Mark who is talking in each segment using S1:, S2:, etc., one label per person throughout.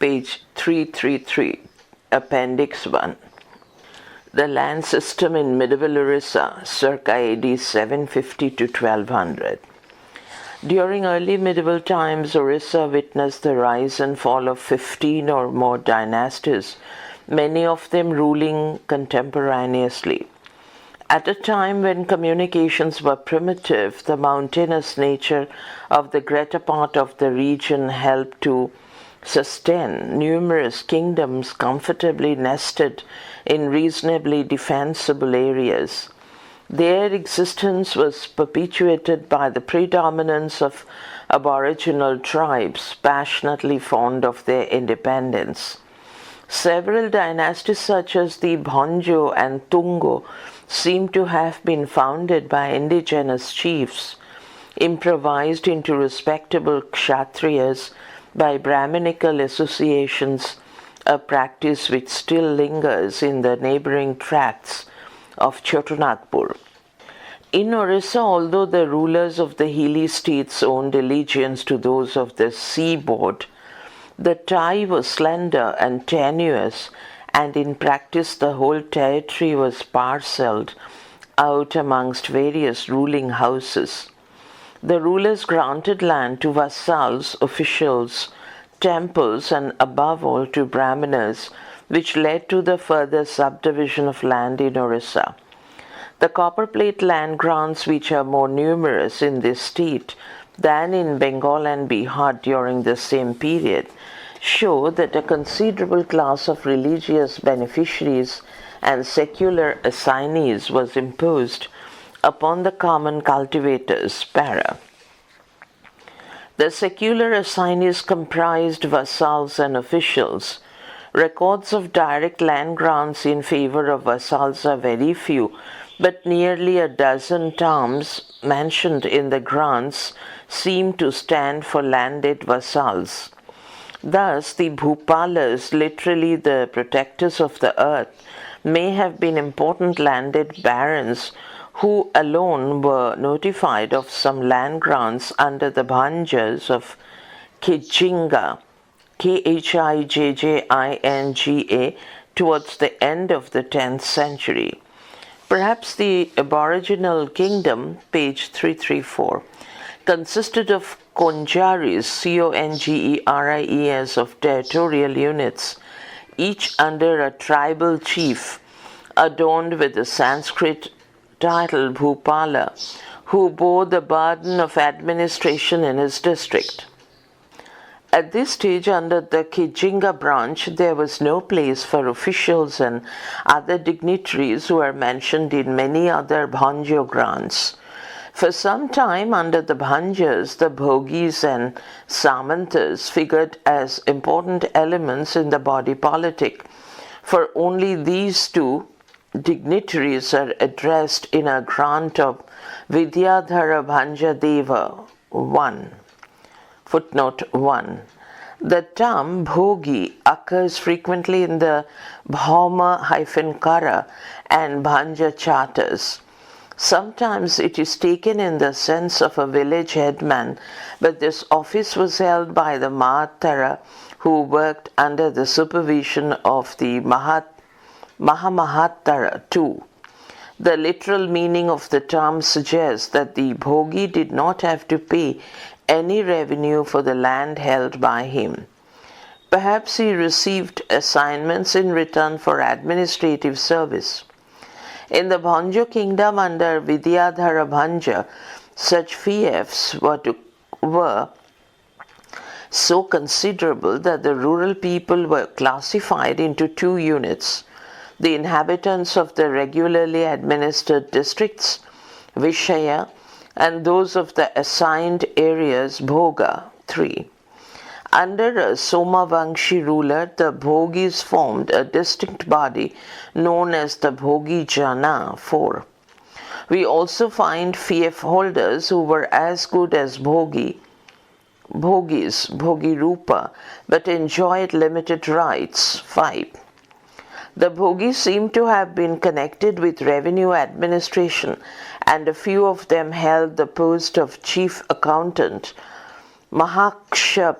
S1: page 333, Appendix 1. The land system in medieval Orissa, circa AD 750 to 1200. During early medieval times, Orissa witnessed the rise and fall of 15 or more dynasties, many of them ruling contemporaneously. At a time when communications were primitive, the mountainous nature of the greater part of the region helped to sustain numerous kingdoms comfortably nested in reasonably defensible areas. Their existence was perpetuated by the predominance of aboriginal tribes passionately fond of their independence. Several dynasties such as the Bhanjo and Tungo seem to have been founded by indigenous chiefs, improvised into respectable kshatriyas by Brahminical associations, a practice which still lingers in the neighboring tracts of Chotanagpur. In Orissa, although the rulers of the hilly states owned allegiance to those of the seaboard, the tie was slender and tenuous, and in practice the whole territory was parcelled out amongst various ruling houses. The rulers granted land to vassals, officials, temples, and above all to brahmanas, which led to the further subdivision of land in Orissa. The copperplate land grants, which are more numerous in this state than in Bengal and Bihar during the same period, show that a considerable class of religious beneficiaries and secular assignees was imposed upon the common cultivators, para. The secular assignees comprised vassals and officials. Records of direct land grants in favor of vassals are very few, but nearly a dozen terms mentioned in the grants seem to stand for landed vassals. Thus, the Bhupalas, literally the protectors of the earth, may have been important landed barons who alone were notified of some land grants under the Bhanjas of Kijinga, Khijjinga, towards the end of the 10th century. Perhaps the aboriginal kingdom, page 334, consisted of Konjaris, Congeries of territorial units, each under a tribal chief, adorned with the Sanskrit title Bhupala, who bore the burden of administration in his district. At this stage, under the Kijinga branch, there was no place for officials and other dignitaries who are mentioned in many other Bhanjo grants. For some time under the Bhanjas, the Bhogis and Samantas figured as important elements in the body politic, for only these two dignitaries are addressed in a grant of Vidyadhara Bhanja Deva 1. Footnote 1. The term Bhogi occurs frequently in the Bhauma-Kara and Bhanja charters. Sometimes it is taken in the sense of a village headman, but this office was held by the Mahatara, who worked under the supervision of the Mahamahatara too. The literal meaning of the term suggests that the Bhogi did not have to pay any revenue for the land held by him. Perhaps he received assignments in return for administrative service. In the Bhanjo kingdom under Vidyadhara Bhanja, such fiefs were so considerable that the rural people were classified into two units: the inhabitants of the regularly administered districts, Vishaya, and those of the assigned areas, Bhoga, 3. Under a Somavangshi ruler, the Bhogis formed a distinct body known as the Bhogi Jana, 4. We also find fief holders who were as good as Bhogis, Bhogi Rupa, but enjoyed limited rights, 5. The Bhogis seem to have been connected with revenue administration, and a few of them held the post of chief accountant, Mahaksha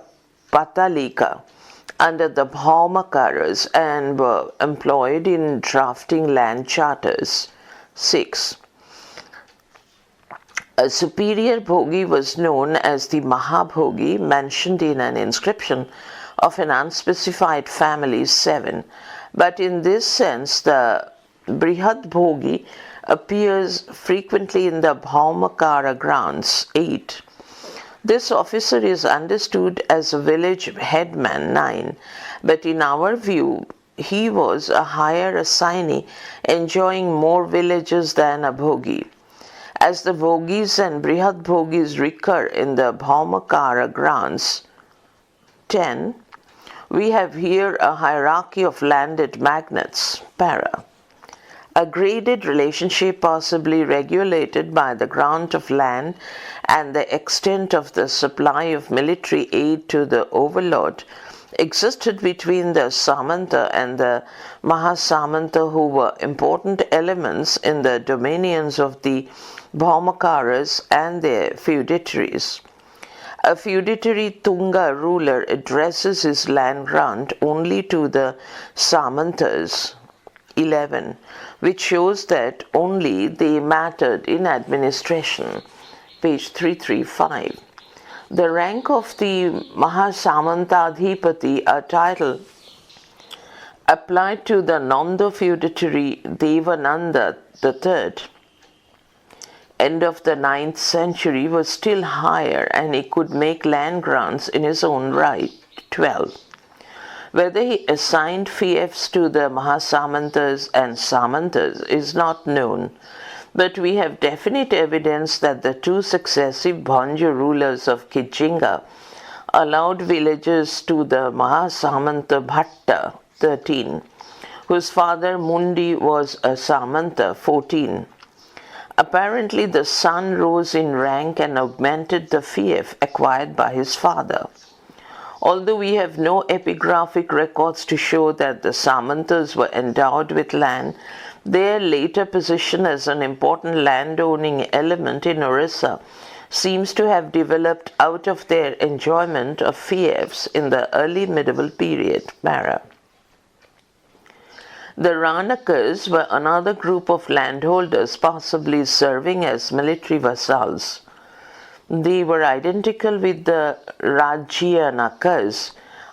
S1: Patalika, under the Bhaumakaras and were employed in drafting land charters. 6. A superior bhogi was known as the Mahabhogi, mentioned in an inscription of an unspecified family. 7. But in this sense, the Brihad Bhogi appears frequently in the Bhaumakara grounds. 8. This officer is understood as a village headman. 9. But in our view, he was a higher assignee enjoying more villages than a bhogi. As the bhogis and Brihad Bhogis recur in the Bhaumakara grounds. 10. We have here a hierarchy of landed magnates. Para. A graded relationship possibly regulated by the grant of land and the extent of the supply of military aid to the overlord existed between the Samanta and the Mahasamanta, who were important elements in the dominions of the Bhaumakaras and their feudatories. A feudatory Tunga ruler addresses his land grant only to the Samantas. 11. Which shows that only they mattered in administration. Page 335. The rank of the Mahasamantadhipati, a title applied to the Nanda feudatory Devananda III, end of the 9th century, was still higher, and he could make land grants in his own right. 12. Whether he assigned fiefs to the Mahasamantas and Samantas is not known, but we have definite evidence that the two successive Bhanja rulers of Kijinga allowed villages to the Mahasamanta Bhatta. 13, whose father Mundi was a Samanta. 14. Apparently the son rose in rank and augmented the fief acquired by his father. Although we have no epigraphic records to show that the Samantas were endowed with land, their later position as an important landowning element in Orissa seems to have developed out of their enjoyment of fiefs in the early medieval period. Para. The Ranakas were another group of landholders, possibly serving as military vassals. They were identical with the Rajyanakas,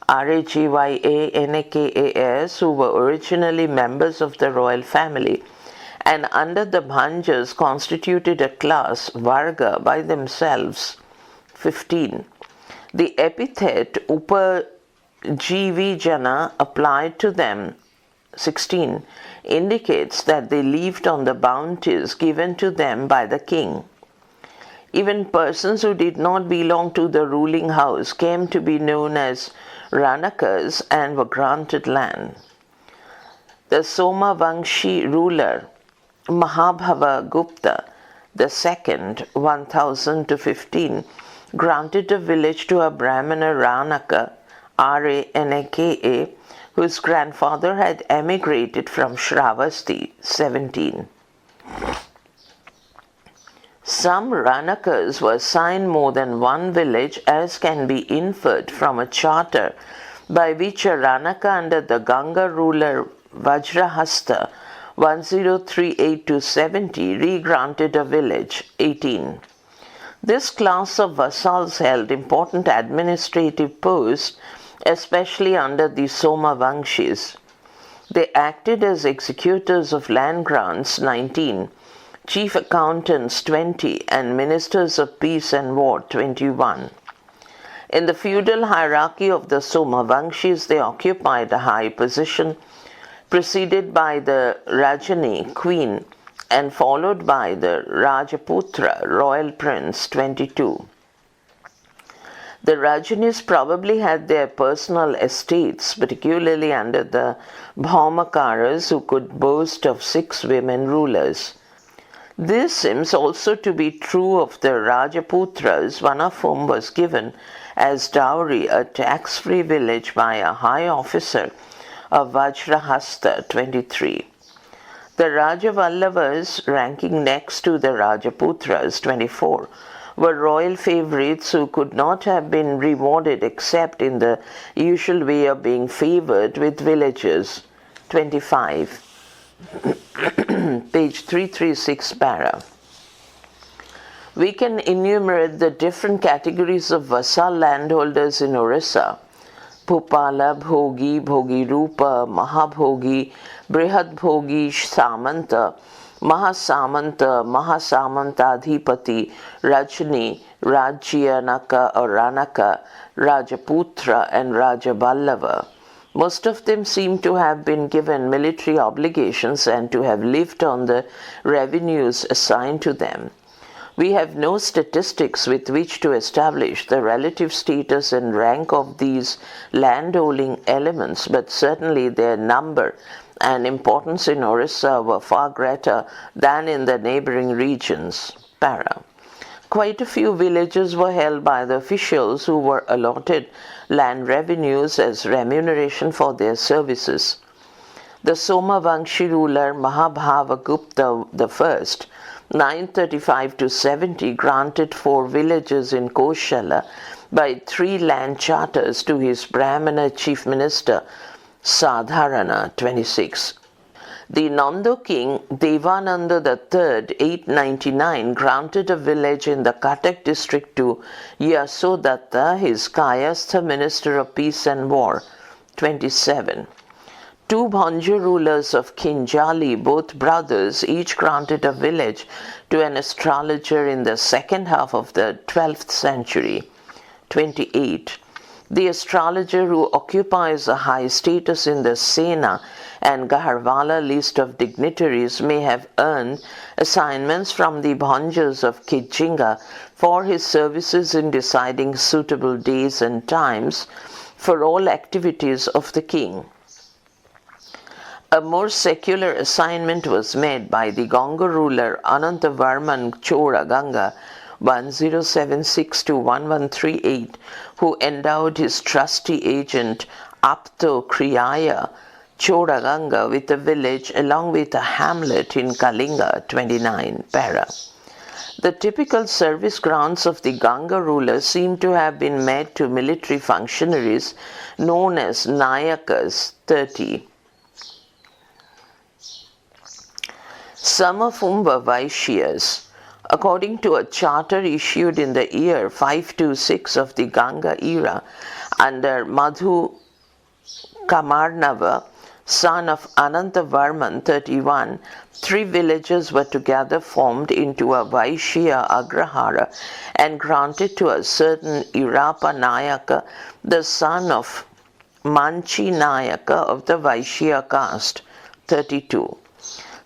S1: Rajyanakas, who were originally members of the royal family, and under the Bhanjas constituted a class, Varga, by themselves. 15. The epithet Upajivijana applied to them, 16, indicates that they lived on the bounties given to them by the king. Even persons who did not belong to the ruling house came to be known as Ranakas and were granted land. The Somavangshi ruler Mahabhava Gupta II, 1000 to 15, granted a village to a Brahmana Ranaka, Ranaka, whose grandfather had emigrated from Shravasti. 17. Some Ranakas were assigned more than one village, as can be inferred from a charter by which a Ranaka under the Ganga ruler Vajrahasta 1038-70 re-granted a village. 18. This class of vassals held important administrative posts, especially under the Somavangshis. They acted as executors of land grants. 19. Chief accountants. 20. And ministers of peace and war. 21. In the feudal hierarchy of the Somavangshis, they occupied a high position, preceded by the Rajani, queen, and followed by the Rajaputra, royal prince. 22. The Rajanis probably had their personal estates, particularly under the Bhaumakaras, who could boast of 6 women rulers. This seems also to be true of the Rajaputras, one of whom was given as dowry a tax-free village by a high officer of Vajrahasta. 23. The Rajavallavas, ranking next to the Rajaputras. 24. were royal favorites who could not have been rewarded except in the usual way of being favored with villagers. 25. Page 336 para. We can enumerate the different categories of vassal landholders in Orissa. Bhupala, Bhogi, Bhogi Rupa, Mahabhogi, Brihad Bhogi, Samanta, Mahasamanta, Mahasamantadhipati, Rajni, Rajyanaka or Ranaka, Rajaputra and Rajaballava. Most of them seem to have been given military obligations and to have lived on the revenues assigned to them. We have no statistics with which to establish the relative status and rank of these landholding elements, but certainly their number and importance in Orissa were far greater than in the neighboring regions. Para. Quite a few villages were held by the officials who were allotted land revenues as remuneration for their services. The Somavangshi ruler Mahabhavagupta I, 935 to 70, granted 4 villages in Koshala by 3 land charters to his Brahmana chief minister Sadharana. 26. The Nando king Devananda III, 899, granted a village in the Cuttack district to Yasodatta, his Kayastha minister of peace and war. 27. 2 Bhanju rulers of Kinjali, both brothers, each granted a village to an astrologer in the second half of the 12th century. 28. The astrologer who occupies a high status in the Sena and Gaharwala list of dignitaries may have earned assignments from the Bhanjas of Kijinga for his services in deciding suitable days and times for all activities of the king. A more secular assignment was made by the Ganga ruler Anantavarman Chora Ganga 1076 to 1138, who endowed his trusty agent Apto Kriyaya Chodaganga with a village along with a hamlet in Kalinga. 29 para. The typical service grounds of the Ganga ruler seem to have been made to military functionaries known as Nayakas. 30. Some of whom were Vaishyas. According to a charter issued in the year 526 of the Ganga era under Madhu Kamarnava, son of Anantavarman 31, 3 villages were together formed into a Vaishya Agrahara and granted to a certain Irapa Nayaka, the son of Manchi Nayaka of the Vaishya caste. 32.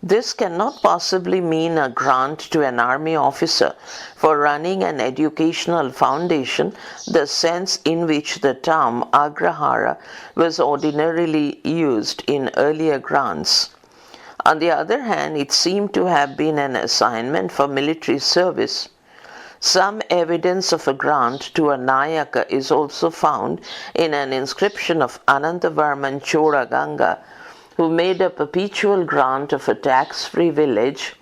S1: This cannot possibly mean a grant to an army officer for running an educational foundation, the sense in which the term Agrahara was ordinarily used in earlier grants. On the other hand, it seemed to have been an assignment for military service. Some evidence of a grant to a Nayaka is also found in an inscription of Anantavarman Chora Ganga, who made a perpetual grant of a tax-free village,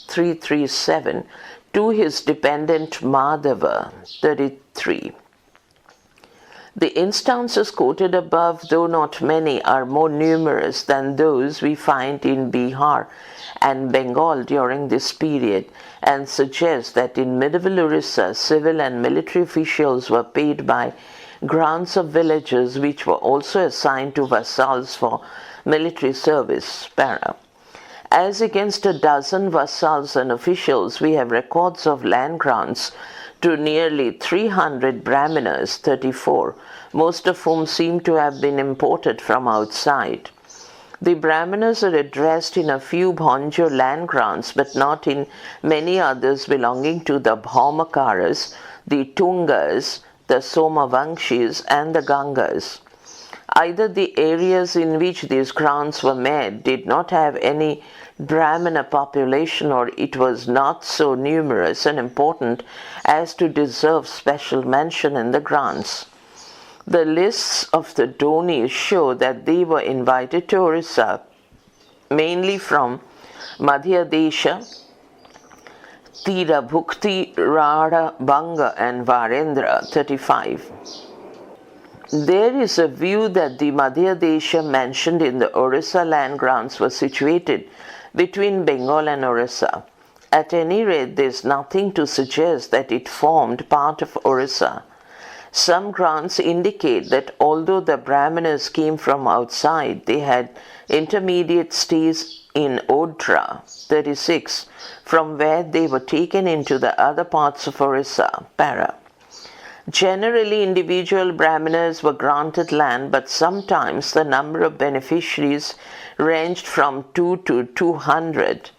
S1: 337, to his dependent Madhava, 33. The instances quoted above, though not many, are more numerous than those we find in Bihar and Bengal during this period, and suggest that in medieval Orissa, civil and military officials were paid by grants of villages which were also assigned to vassals for military service. Para. As against a dozen vassals and officials, we have records of land grants to nearly 300 Brahmanas, 34, most of whom seem to have been imported from outside. The Brahmanas are addressed in a few Bhanjo land grants, but not in many others belonging to the Bhaumakaras, the Tungas, the Somavangshis, and the Gangas. Either the areas in which these grants were made did not have any Brahmana population, or it was not so numerous and important as to deserve special mention in the grants. The lists of the Donis show that they were invited to Orissa mainly from Madhya Desha, Tira Bhukti, Rada, Banga and Varendra 35. There is a view that the Madhya Desha mentioned in the Orissa land grants was situated between Bengal and Orissa. At any rate, there is nothing to suggest that it formed part of Orissa. Some grants indicate that although the Brahmanas came from outside, they had intermediate stays in Odra 36, from where they were taken into the other parts of Orissa. Para. Generally, individual Brahmanas were granted land, but sometimes the number of beneficiaries ranged from 2 to 200.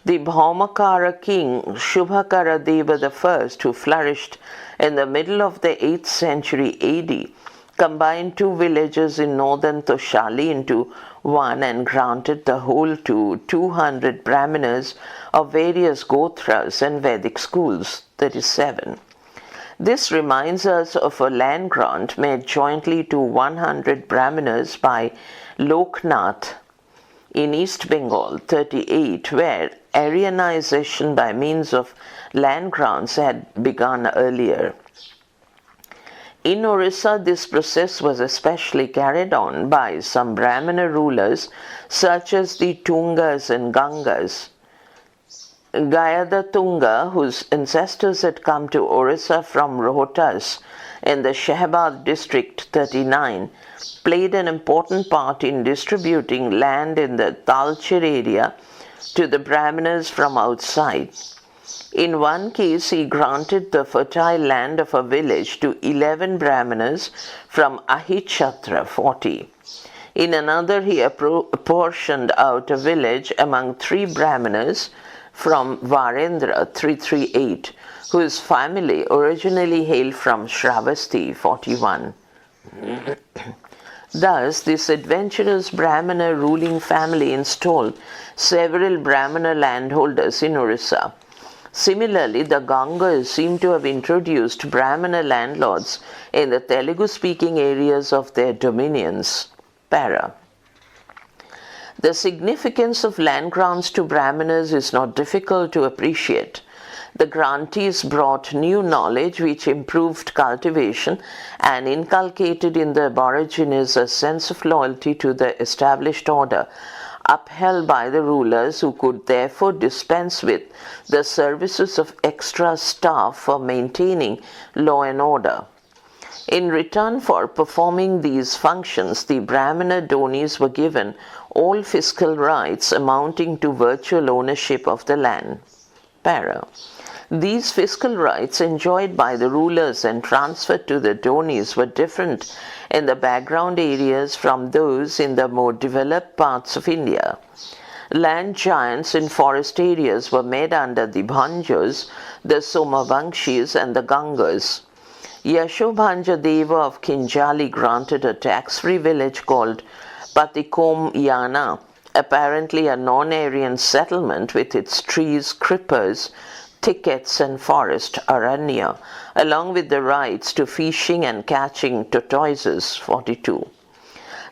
S1: The Bhaumakara king Shubhakara Deva I, who flourished in the middle of the 8th century AD, combined 2 villages in northern Toshali into one and granted the whole to 200 Brahmanas of various Gotras and Vedic schools. 37. This reminds us of a land grant made jointly to 100 Brahmanas by Loknath in East Bengal 38, where Aryanization by means of land grants had begun earlier. In Orissa, this process was especially carried on by some Brahmana rulers such as the Tungas and Gangas. Gayada Tunga, whose ancestors had come to Orissa from Rohtas in the Shahbaz district 39, played an important part in distributing land in the Talcher area to the Brahmanas from outside. In one case, he granted the fertile land of a village to 11 Brahmanas from Ahichatra 40. In another, he apportioned out a village among 3 Brahmanas from Varendra 338, whose family originally hailed from Shravasti 41. Thus, this adventurous Brahmana ruling family installed several Brahmana landholders in Orissa. Similarly, the Gangas seem to have introduced Brahmana landlords in the Telugu-speaking areas of their dominions. Para. The significance of land grants to Brahmanas is not difficult to appreciate. The grantees brought new knowledge which improved cultivation and inculcated in the aborigines a sense of loyalty to the established order, upheld by the rulers, who could therefore dispense with the services of extra staff for maintaining law and order. In return for performing these functions, the Brahmana donis were given all fiscal rights amounting to virtual ownership of the land. Para. These fiscal rights enjoyed by the rulers and transferred to the donis were different in the background areas from those in the more developed parts of India. Land giants in forest areas were made under the Bhanjas, the Somavamshis and the Gangas. Yashobhanja Deva of Kinjali granted a tax-free village called Patikom Yana, apparently a non-Aryan settlement with its trees, kripas, thickets and forest, aranya, along with the rights to fishing and catching tortoises, 42.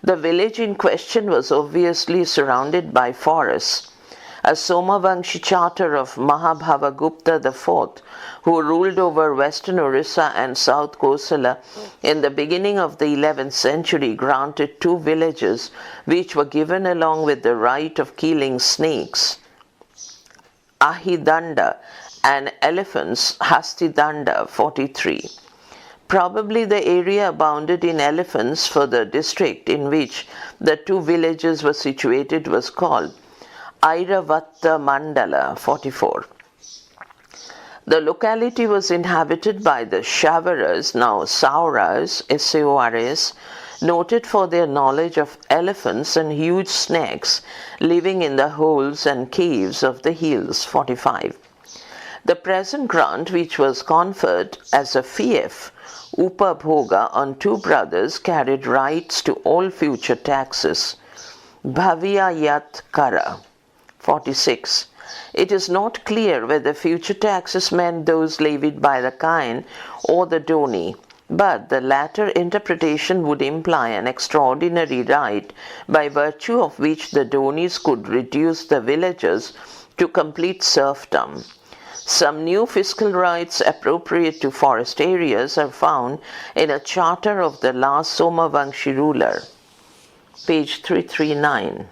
S1: The village in question was obviously surrounded by forests. A Somavamshi charter of Mahabhavagupta IV, who ruled over western Orissa and South Kosala in the beginning of the 11th century, granted 2 villages which were given along with the right of killing snakes, Ahidanda, and elephants, Hastidanda 43. Probably the area abounded in elephants, for the district in which the 2 villages were situated was called Airavatta Mandala 44. The locality was inhabited by the Shavaras, now Sauras, S-A-O-R-S, noted for their knowledge of elephants and huge snakes living in the holes and caves of the hills, 45. The present grant, which was conferred as a fief, Upabhoga, on 2 brothers, carried rights to all future taxes. Bhavyayat Kara 46. It is not clear whether future taxes meant those levied by the Kain or the Doni, but the latter interpretation would imply an extraordinary right by virtue of which the Donis could reduce the villagers to complete serfdom. Some new fiscal rights appropriate to forest areas are found in a charter of the last Somavamshi ruler. Page 339.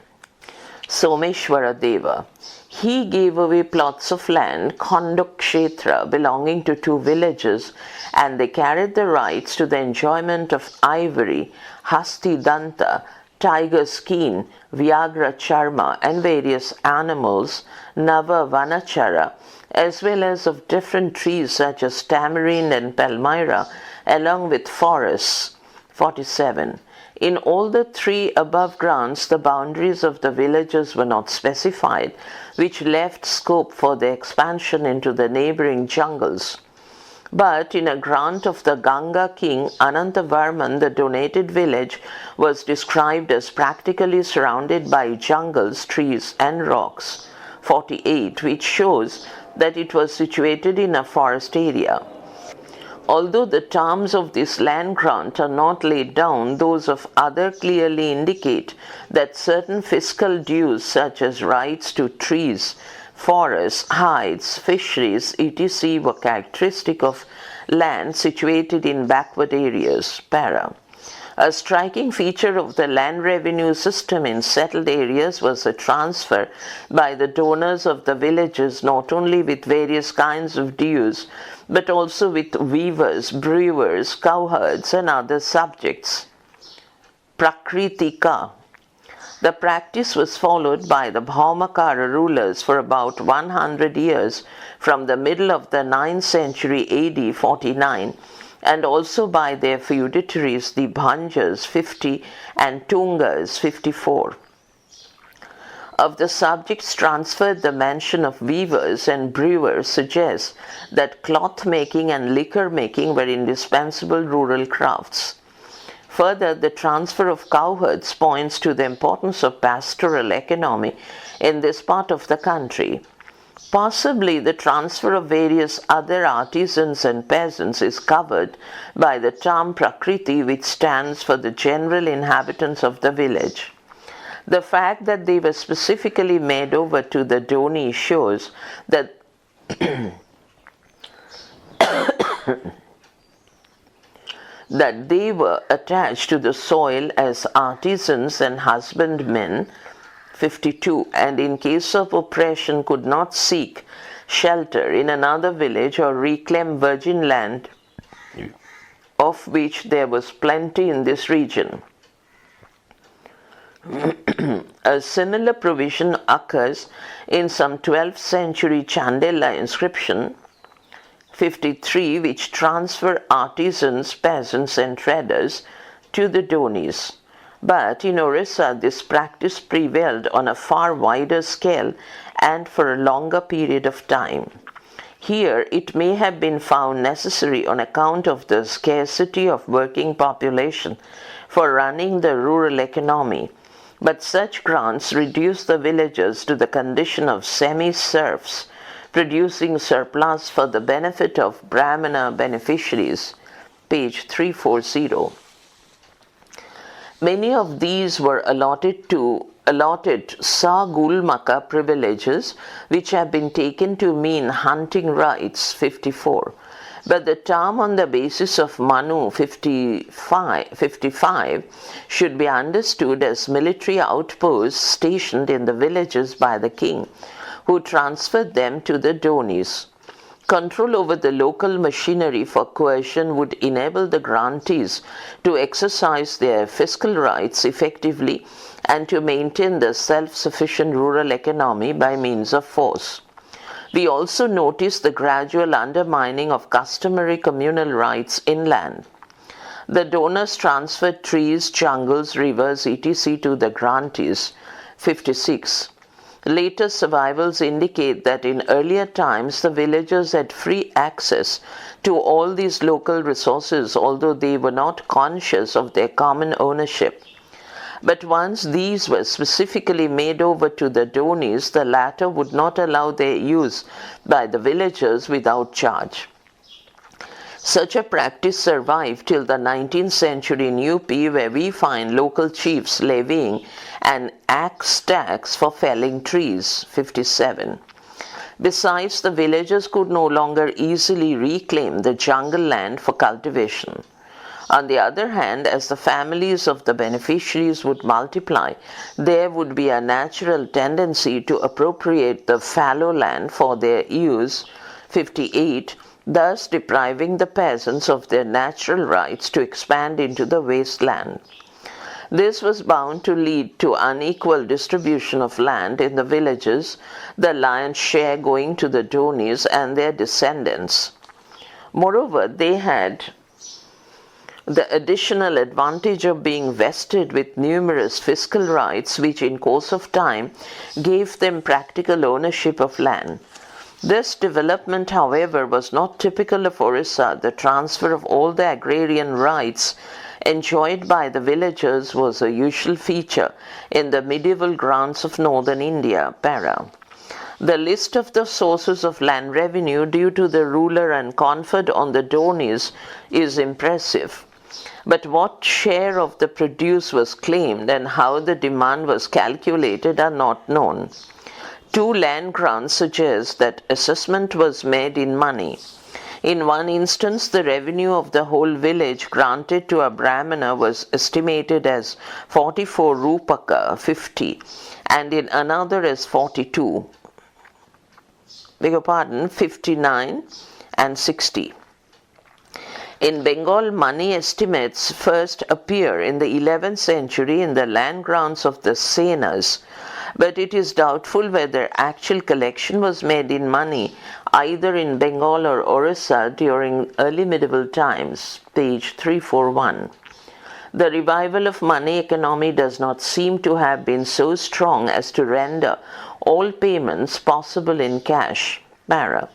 S1: Someshwara Deva. He gave away plots of land, Kondokshetra, belonging to 2 villages, and they carried the rights to the enjoyment of ivory, Hasti Danta, tiger skin, Vyagra Charma, and various animals, Nava Vanachara, as well as of different trees such as tamarind and palmyra, along with forests. 47. In all the 3 above grants, the boundaries of the villages were not specified, which left scope for the expansion into the neighboring jungles. But in a grant of the Ganga king Anantavarman, the donated village was described as practically surrounded by jungles, trees, and rocks. 48, which shows that it was situated in a forest area. Although the terms of this land grant are not laid down, those of other clearly indicate that certain fiscal dues such as rights to trees, forests, hides, fisheries, etc. were characteristic of land situated in backward areas. Para. A striking feature of the land revenue system in settled areas was a transfer by the donors of the villages not only with various kinds of dues, but also with weavers, brewers, cowherds, and other subjects. Prakritika. The practice was followed by the Bhaumakara rulers for about 100 years from the middle of the 9th century AD 49, and also by their feudatories, the Bhanjas 50 and Tungas 54. Of the subjects transferred, the mention of weavers and brewers suggests that cloth making and liquor making were indispensable rural crafts. Further, the transfer of cowherds points to the importance of pastoral economy in this part of the country. Possibly the transfer of various other artisans and peasants is covered by the term Prakriti, which stands for the general inhabitants of the village. The fact that they were specifically made over to the Doni shows that that they were attached to the soil as artisans and husbandmen. 52. And in case of oppression could not seek shelter in another village or reclaim virgin land, of which there was plenty in this region. A similar provision occurs in some 12th century Chandela inscription, 53, which transfer artisans, peasants, and traders to the Donis. But in Orissa, this practice prevailed on a far wider scale and for a longer period of time. Here, it may have been found necessary on account of the scarcity of working population for running the rural economy, but such grants reduced the villagers to the condition of semi-serfs, producing surplus for the benefit of Brahmana beneficiaries. Page 340. Many of these were allotted Sagulmaka privileges, which have been taken to mean hunting rights. 54. But the term on the basis of Manu 55 should be understood as military outposts stationed in the villages by the king, who transferred them to the Donis. Control over the local machinery for coercion would enable the grantees to exercise their fiscal rights effectively and to maintain the self-sufficient rural economy by means of force. We also notice the gradual undermining of customary communal rights inland. The donors transferred trees, jungles, rivers, etc. to the grantees. 56. Later survivals indicate that in earlier times the villagers had free access to all these local resources, although they were not conscious of their common ownership. But once these were specifically made over to the Donis, the latter would not allow their use by the villagers without charge. Such a practice survived till the 19th century in UP, where we find local chiefs levying an axe tax for felling trees. 57. Besides, the villagers could no longer easily reclaim the jungle land for cultivation. On the other hand, as the families of the beneficiaries would multiply, there would be a natural tendency to appropriate the fallow land for their use, 58, thus depriving the peasants of their natural rights to expand into the wasteland. This was bound to lead to unequal distribution of land in the villages, the lion's share going to the Donis and their descendants. Moreover, they had the additional advantage of being vested with numerous fiscal rights, which in course of time gave them practical ownership of land. This development, however, was not typical of Orissa. The transfer of all the agrarian rights enjoyed by the villagers was a usual feature in the medieval grants of northern India, para. The list of the sources of land revenue due to the ruler and conferred on the Donis is impressive. But what share of the produce was claimed and how the demand was calculated are not known. Two land grants suggest that assessment was made in money. In one instance, the revenue of the whole village granted to a Brahmana was estimated as 44 rupaka, 50, and in another as 42. Beg your pardon, 59 and 60. In Bengal, money estimates first appear in the 11th century in the land grants of the Senas, but it is doubtful whether actual collection was made in money either in Bengal or Orissa during early medieval times, page 341. The revival of money economy does not seem to have been so strong as to render all payments possible in cash, para.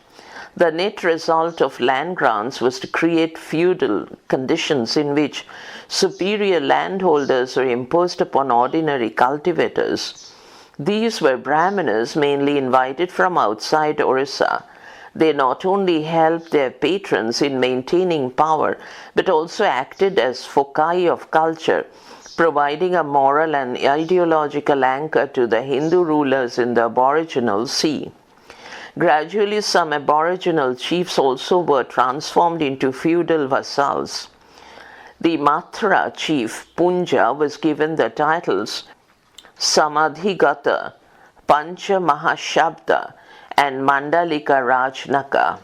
S1: The net result of land grants was to create feudal conditions in which superior landholders were imposed upon ordinary cultivators. These were Brahmanas mainly invited from outside Orissa. They not only helped their patrons in maintaining power, but also acted as foci of culture, providing a moral and ideological anchor to the Hindu rulers in the aboriginal sea. Gradually, some aboriginal chiefs also were transformed into feudal vassals. The Mathura chief, Punja, was given the titles Samadhigata, Pancha Mahashabda, and Mandalika Rajnaka,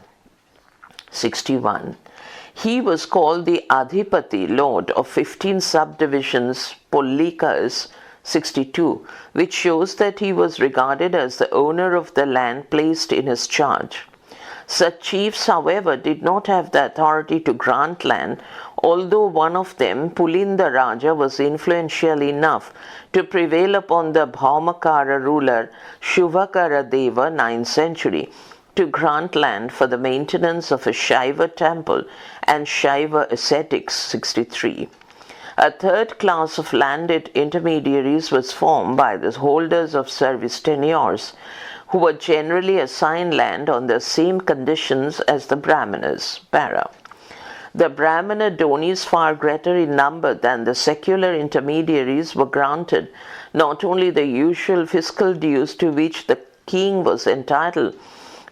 S1: 61. He was called the Adhipati, lord of 15 subdivisions, Pollikas, 62, which shows that he was regarded as the owner of the land placed in his charge. Such chiefs, however, did not have the authority to grant land, although one of them, Pulinda Raja, was influential enough to prevail upon the Bhaumakara ruler Shuvakara Deva, 9th century, to grant land for the maintenance of a Shaiva temple and Shaiva ascetics, 63. A third class of landed intermediaries was formed by the holders of service tenures, who were generally assigned land on the same conditions as the Brahmanas, para. The Brahmana Donis, far greater in number than the secular intermediaries, were granted not only the usual fiscal dues to which the king was entitled,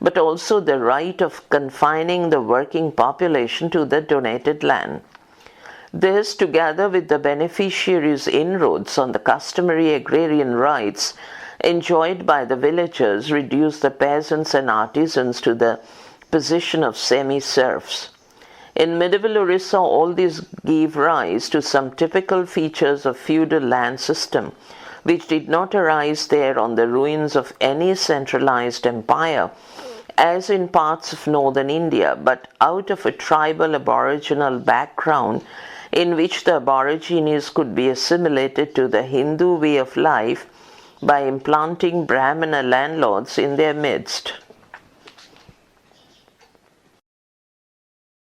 S1: but also the right of confining the working population to the donated land. This, together with the beneficiaries' inroads on the customary agrarian rights enjoyed by the villagers, reduced the peasants and artisans to the position of semi-serfs. In medieval Orissa, all these gave rise to some typical features of feudal land system, which did not arise there on the ruins of any centralized empire, as in parts of northern India, but out of a tribal aboriginal background in which the aborigines could be assimilated to the Hindu way of life by implanting Brahmana landlords in their midst.